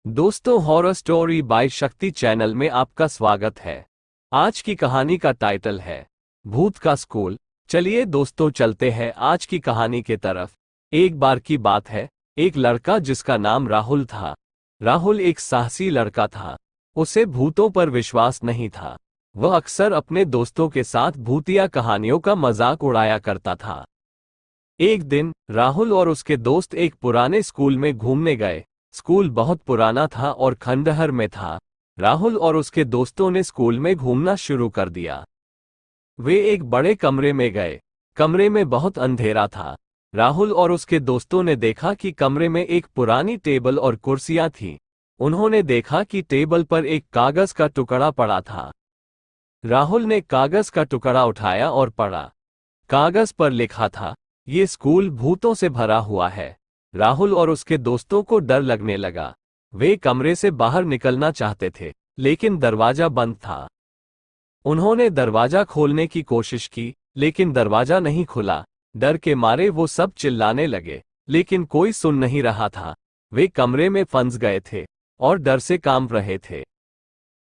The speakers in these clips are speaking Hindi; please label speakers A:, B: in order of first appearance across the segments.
A: दोस्तों, हॉरर स्टोरी बाय शक्ति चैनल में आपका स्वागत है। आज की कहानी का टाइटल है भूत का स्कूल। चलिए दोस्तों, चलते हैं आज की कहानी के तरफ। एक बार की बात है, एक लड़का जिसका नाम राहुल था। राहुल एक साहसी लड़का था। उसे भूतों पर विश्वास नहीं था। वह अक्सर अपने दोस्तों के साथ भूतिया कहानियों का मजाक उड़ाया करता था। एक दिन राहुल और उसके दोस्त एक पुराने स्कूल में घूमने गए। स्कूल बहुत पुराना था और खंडहर में था। राहुल और उसके दोस्तों ने स्कूल में घूमना शुरू कर दिया। वे एक बड़े कमरे में गए। कमरे में बहुत अंधेरा था। राहुल और उसके दोस्तों ने देखा कि कमरे में एक पुरानी टेबल और कुर्सियां थीं। उन्होंने देखा कि टेबल पर एक कागज का टुकड़ा पड़ा था। राहुल ने कागज का टुकड़ा उठाया और पढ़ा। कागज पर लिखा था, ये स्कूल भूतों से भरा हुआ है। राहुल और उसके दोस्तों को डर लगने लगा। वे कमरे से बाहर निकलना चाहते थे, लेकिन दरवाजा बंद था। उन्होंने दरवाजा खोलने की कोशिश की, लेकिन दरवाजा नहीं खुला। डर के मारे वो सब चिल्लाने लगे, लेकिन कोई सुन नहीं रहा था। वे कमरे में फंस गए थे और डर से कांप रहे थे।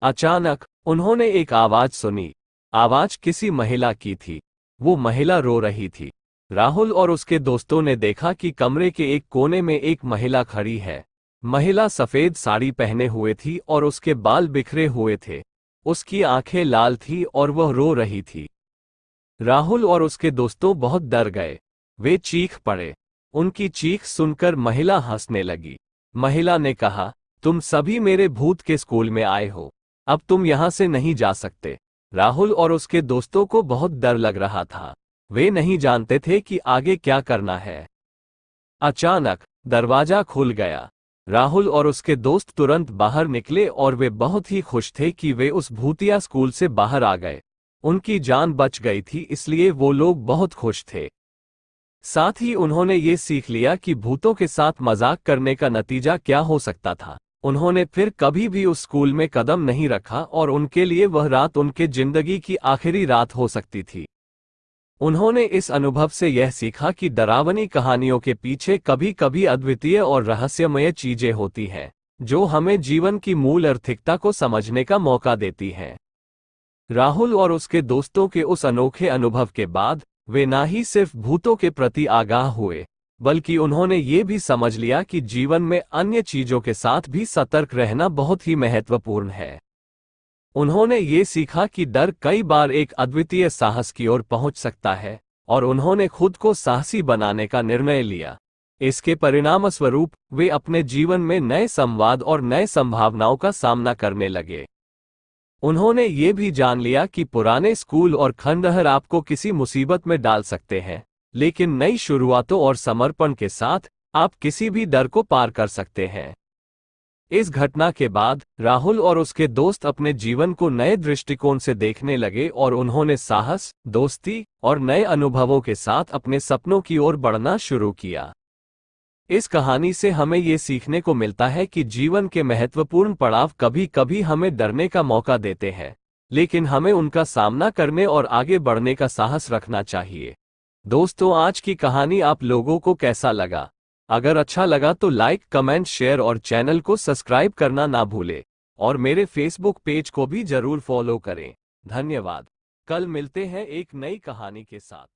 A: अचानक उन्होंने एक आवाज सुनी। आवाज किसी महिला की थी। वो महिला रो रही थी। राहुल और उसके दोस्तों ने देखा कि कमरे के एक कोने में एक महिला खड़ी है। महिला सफेद साड़ी पहने हुए थी और उसके बाल बिखरे हुए थे। उसकी आंखें लाल थी और वह रो रही थी। राहुल और उसके दोस्तों बहुत डर गए। वे चीख पड़े। उनकी चीख सुनकर महिला हंसने लगी। महिला ने कहा, तुम सभी मेरे भूत के स्कूल में आए हो। अब तुम यहां से नहीं जा सकते। राहुल और उसके दोस्तों को बहुत डर लग रहा था। वे नहीं जानते थे कि आगे क्या करना है। अचानक दरवाजा खुल गया। राहुल और उसके दोस्त तुरंत बाहर निकले और वे बहुत ही खुश थे कि वे उस भूतिया स्कूल से बाहर आ गए। उनकी जान बच गई थी, इसलिए वो लोग बहुत खुश थे। साथ ही उन्होंने ये सीख लिया कि भूतों के साथ मजाक करने का नतीजा क्या हो सकता था। उन्होंने फिर कभी भी उस स्कूल में कदम नहीं रखा और उनके लिए वह रात उनके जिंदगी की आखिरी रात हो सकती थी। उन्होंने इस अनुभव से यह सीखा कि डरावनी कहानियों के पीछे कभी कभी अद्वितीय और रहस्यमय चीजें होती हैं, जो हमें जीवन की मूल आर्थिकता को समझने का मौका देती हैं। राहुल और उसके दोस्तों के उस अनोखे अनुभव के बाद वे ना ही सिर्फ भूतों के प्रति आगाह हुए, बल्कि उन्होंने ये भी समझ लिया कि जीवन में अन्य चीजों के साथ भी सतर्क रहना बहुत ही महत्वपूर्ण है। उन्होंने ये सीखा कि डर कई बार एक अद्वितीय साहस की ओर पहुंच सकता है, और उन्होंने खुद को साहसी बनाने का निर्णय लिया। इसके परिणामस्वरूप वे अपने जीवन में नए संवाद और नए संभावनाओं का सामना करने लगे। उन्होंने ये भी जान लिया कि पुराने स्कूल और खंडहर आपको किसी मुसीबत में डाल सकते हैं, लेकिन नई शुरुआतों और समर्पण के साथ आप किसी भी डर को पार कर सकते हैं। इस घटना के बाद राहुल और उसके दोस्त अपने जीवन को नए दृष्टिकोण से देखने लगे और उन्होंने साहस, दोस्ती और नए अनुभवों के साथ अपने सपनों की ओर बढ़ना शुरू किया। इस कहानी से हमें ये सीखने को मिलता है कि जीवन के महत्वपूर्ण पड़ाव कभी कभी हमें डरने का मौका देते हैं, लेकिन हमें उनका सामना करने और आगे बढ़ने का साहस रखना चाहिए। दोस्तों, आज की कहानी आप लोगों को कैसा लगा? अगर अच्छा लगा तो लाइक, कमेंट, शेयर और चैनल को सब्सक्राइब करना ना भूलें, और मेरे फेसबुक पेज को भी जरूर फॉलो करें। धन्यवाद। कल मिलते हैं एक नई कहानी के साथ।